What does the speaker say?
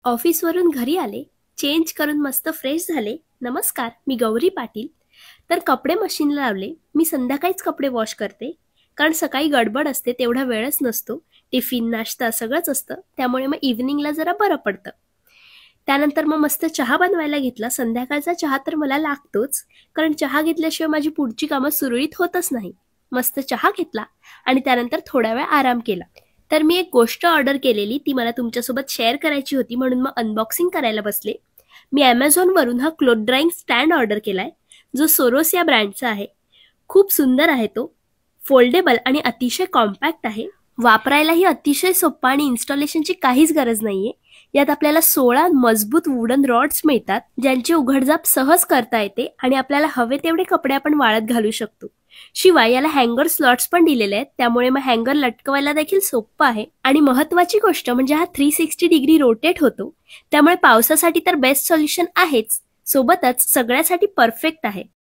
ऑफिसवरून घरी आले, चेंज करून मस्त फ्रेश झाले. नमस्कार, मी गौरी पाटील. तर कपडे मशीनला लावले. मी संध्याकाळीच कपडे वॉश करते, कारण सकाळी गडबड असते, तेवढा वेळच नसतो. टिफिन, नाश्ता सगळंच असतं, त्यामुळे मग इव्हनिंगला जरा बरं पडतं. त्यानंतर मग मस्त चहा बनवायला घेतला. संध्याकाळचा चहा तर मला लागतोच, कारण चहा घेतल्याशिवाय माझी पुढची कामं सुरळीत होतच नाही. मस्त चहा घेतला आणि त्यानंतर थोडा वेळ आराम केला. तर मी एक गोष्ट ऑर्डर केलेली, ती मला तुमच्यासोबत शेअर करायची होती, म्हणून मग अनबॉक्सिंग करायला बसले. मी ॲमेझॉनवरून हा क्लोथ ड्राईंग स्टँड ऑर्डर केलाय, जो सोरोस या ब्रँडचा आहे. खूप सुंदर आहे तो. फोल्डेबल आणि अतिशय कॉम्पॅक्ट आहे. वापरायलाही अतिशय सोपा आणि इन्स्टॉलेशनची काहीच गरज नाहीये. यात आपल्याला 16 मजबूत वुडन रॉड्स मिळतात, ज्यांची उघडझाप सहज करता येते आणि आपल्याला हवे तेवढे कपडे आपण वाळत घालू शकतो. शिवाय याला हँगर स्लॉट्स पण दिलेले आहेत, त्यामुळे मग हँगर लटकवायला देखील सोपं आहे. आणि महत्त्वाची गोष्ट म्हणजे हा 360 डिग्री रोटेट होतो, त्यामुळे पावसासाठी तर बेस्ट सोल्युशन आहेच, सोबतच सगळ्यासाठी परफेक्ट आहे.